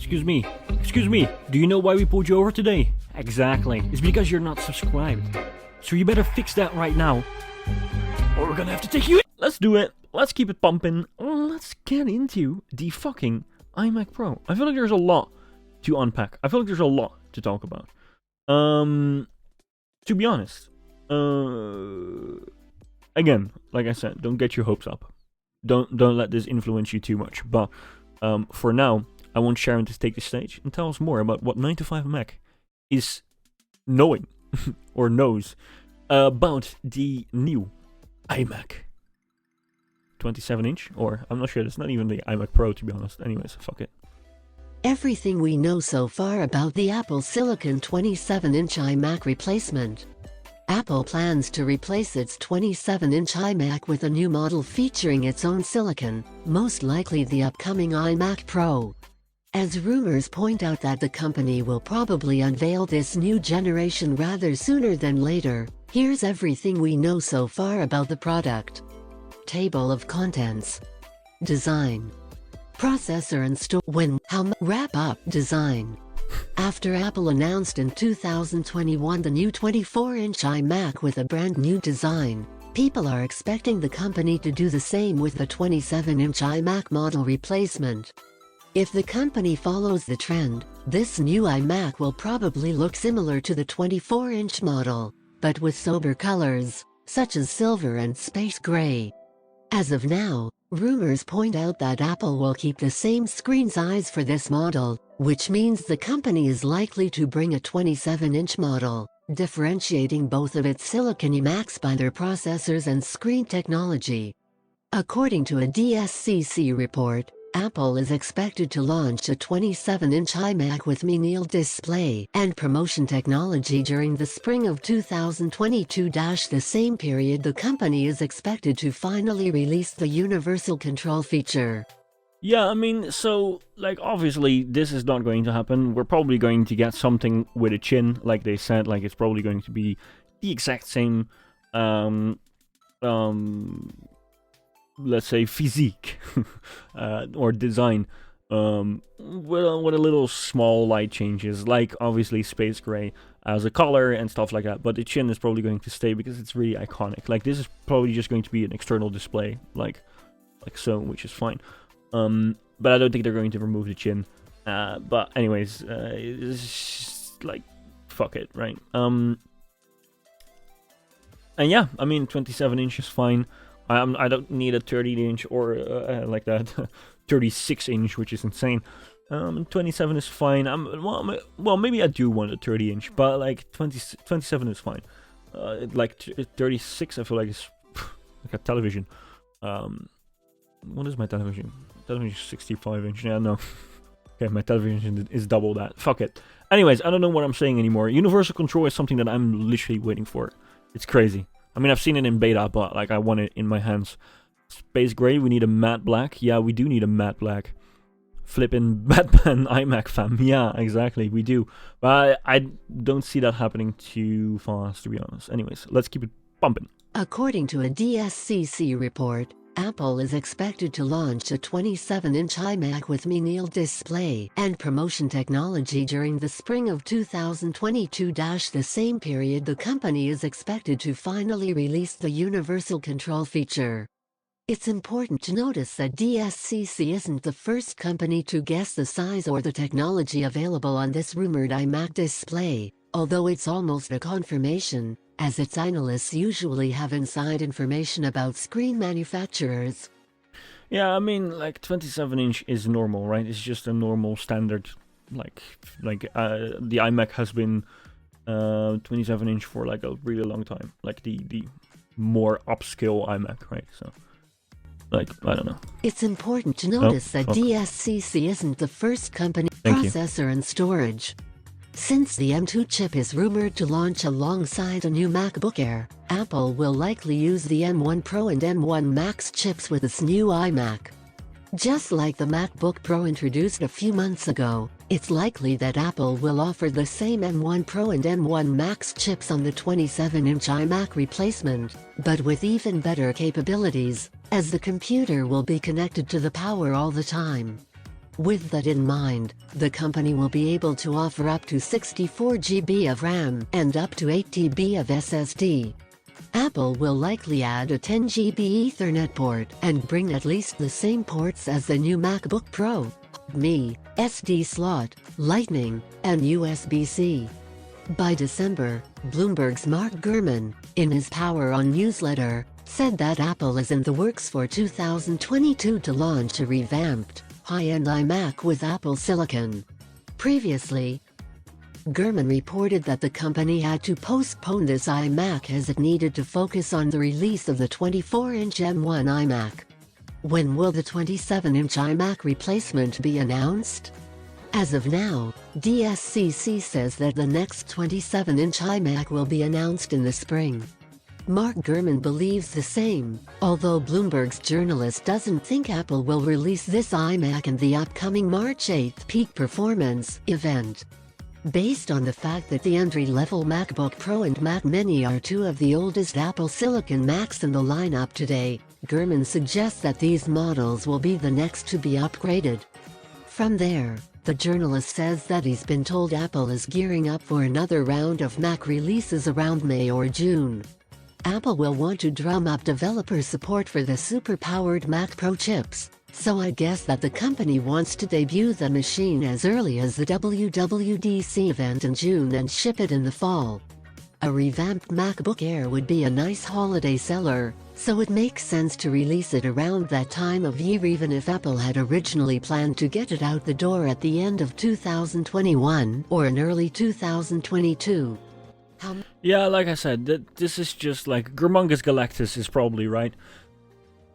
Excuse me. Excuse me. Do you know why we pulled you over today? Exactly. It's because you're not subscribed. So you better fix that right now, or we're gonna have to take you in. Let's do it. Let's keep it pumping. Let's get into the fucking iMac Pro. I feel like there's a lot to unpack. I feel like there's a lot to talk about. To be honest, again, like I said, don't get your hopes up. Don't let this influence you too much. But for now, I want Sharon to take the stage and tell us more about what 9to5Mac is knowing or knows about the new iMac 27-inch, or I'm not sure. It's not even the iMac Pro, to be honest. Anyways, fuck it. Everything we know so far about the Apple Silicon 27-inch iMac replacement. Apple plans to replace its 27-inch iMac with a new model featuring its own silicon, most likely the upcoming iMac Pro. As rumors point out that the company will probably unveil this new generation rather sooner than later, here's everything we know so far about the product. Table of contents. Design. Processor and wrap up. Design. After Apple announced in 2021 the new 24-inch iMac with a brand new design, people are expecting the company to do the same with the 27-inch iMac model replacement. If the company follows the trend, this new iMac will probably look similar to the 24-inch model, but with sober colors, such as silver and space gray. As of now, rumors point out that Apple will keep the same screen size for this model, which means the company is likely to bring a 27-inch model, differentiating both of its Silicon iMacs by their processors and screen technology. According to a DSCC report, Apple is expected to launch a 27-inch iMac with mini display and promotion technology during the spring of 2022. The same period the company is expected to finally release the universal control feature. Yeah, I mean, so, like, obviously, this is not going to happen. We're probably going to get something with a chin, like they said. Like, it's probably going to be the exact same, let's say, physique, or design, with a little small light changes, like, obviously, space gray as a color and stuff like that. But the chin is probably going to stay because it's really iconic. Like, this is probably just going to be an external display, like so, which is fine. But I don't think they're going to remove the chin. But anyways, it's just, like, fuck it, right? And yeah, I mean, 27-inch is fine. I don't need a 30-inch or like that 36-inch, which is insane. 27 is fine. Well, maybe I do want a 30-inch, but like 27 is fine. Like 36, I feel like it's like a television. What is my television? Television is 65-inch. Yeah, no. Okay, my television is double that. Fuck it. Anyways, I don't know what I'm saying anymore. Universal control is something that I'm literally waiting for. It's crazy. I mean, I've seen it in beta, but like I want it in my hands. Space gray, we need a matte black. Yeah, we do need a matte black. Flippin' Batman iMac fam. Yeah, exactly, we do. But I don't see that happening too fast, to be honest. Anyways, let's keep it pumping. According to a DSCC report, Apple is expected to launch a 27-inch iMac with mini display and promotion technology during the spring of 2022. The same period the company is expected to finally release the universal control feature. It's important to notice that DSCC isn't the first company to guess the size or the technology available on this rumored iMac display, although it's almost a confirmation, as its analysts usually have inside information about screen manufacturers. Yeah, I mean, like 27-inch is normal, right? It's just a normal standard. Like the iMac has been 27-inch for like a really long time. Like the more upscale iMac, right? So, like, I don't know. It's important to notice that DSCC isn't the first company processor and storage. Since the M2 chip is rumored to launch alongside a new MacBook Air, Apple will likely use the M1 Pro and M1 Max chips with its new iMac. Just like the MacBook Pro introduced a few months ago, it's likely that Apple will offer the same M1 Pro and M1 Max chips on the 27-inch iMac replacement, but with even better capabilities, as the computer will be connected to the power all the time. With that in mind, the company will be able to offer up to 64 GB of RAM and up to 8 TB of SSD. Apple will likely add a 10 GB Ethernet port and bring at least the same ports as the new MacBook Pro: HDMI, SD slot, Lightning, and USB-C. By December, Bloomberg's Mark Gurman, in his Power On newsletter, said that Apple is in the works for 2022 to launch a revamped, high-end iMac with Apple Silicon. Previously, Gurman reported that the company had to postpone this iMac as it needed to focus on the release of the 24-inch M1 iMac. When will the 27-inch iMac replacement be announced? As of now, DSCC says that the next 27-inch iMac will be announced in the spring. Mark Gurman believes the same, although Bloomberg's journalist doesn't think Apple will release this iMac in the upcoming March 8th Peak Performance event. Based on the fact that the entry-level MacBook Pro and Mac Mini are two of the oldest Apple Silicon Macs in the lineup today, Gurman suggests that these models will be the next to be upgraded. From there, the journalist says that he's been told Apple is gearing up for another round of Mac releases around May or June. Apple will want to drum up developer support for the super-powered Mac Pro chips, so I guess that the company wants to debut the machine as early as the WWDC event in June and ship it in the fall. A revamped MacBook Air would be a nice holiday seller, so it makes sense to release it around that time of year, even if Apple had originally planned to get it out the door at the end of 2021 or in early 2022. Yeah, like I said, this is just like Gurmungus Galactus is probably right.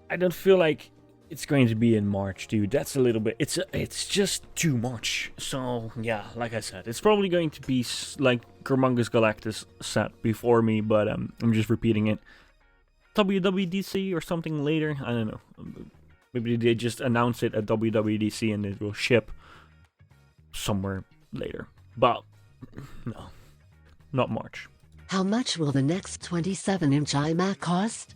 I don't feel like it's going to be in March, dude. That's a little bit. It's just too much. So yeah, like I said, it's probably going to be like Gurmungus Galactus said before me, but I'm just repeating it. WWDC or something later. I don't know. Maybe they just announce it at WWDC and it will ship somewhere later. But no, not March. How much will the next 27-inch iMac cost?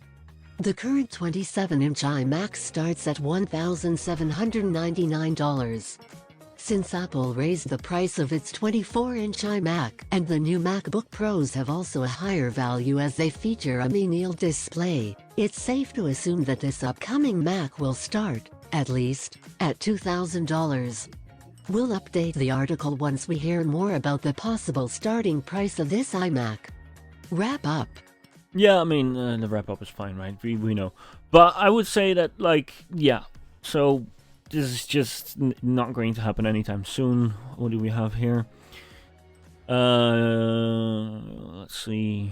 The current 27-inch iMac starts at $1,799. Since Apple raised the price of its 24-inch iMac, and the new MacBook Pros have also a higher value as they feature a mini display, it's safe to assume that this upcoming Mac will start, at least, at $2,000. We'll update the article once we hear more about the possible starting price of this iMac. Wrap up. Yeah, I mean, the wrap-up is fine, right? We know. But I would say that, like, yeah. So, this is just not going to happen anytime soon. What do we have here? Let's see.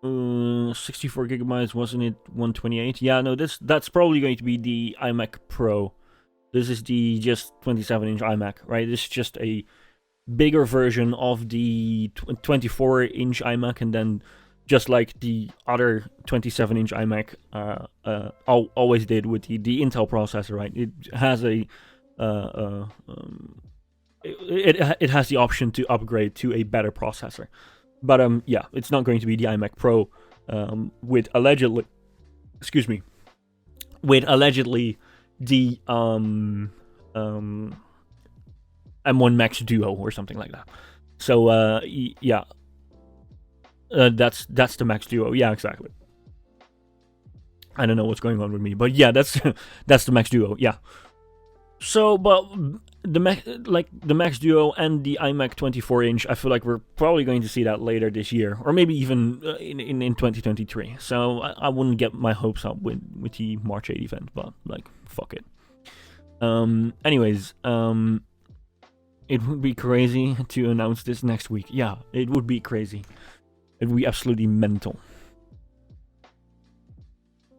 64 gigabytes, wasn't it 128? Yeah, no, that's probably going to be the iMac Pro. This is the just 27-inch iMac, right? This is just a bigger version of the 24-inch iMac, and then just like the other 27-inch iMac always did with the Intel processor, right? It has it has the option to upgrade to a better processor, but yeah, it's not going to be the iMac Pro with allegedly the M1 Max Duo or something like that. So yeah. That's the Max Duo. Yeah, exactly. I don't know what's going on with me, but yeah, that's the Max Duo. Yeah. So, but the Max Duo and the iMac 24-inch, I feel like we're probably going to see that later this year, or maybe even in 2023. So I wouldn't get my hopes up with the March 8 event, but like fuck it. Anyways, it would be crazy to announce this next week. Yeah, it would be crazy. It would be absolutely mental.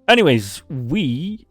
Anyways, we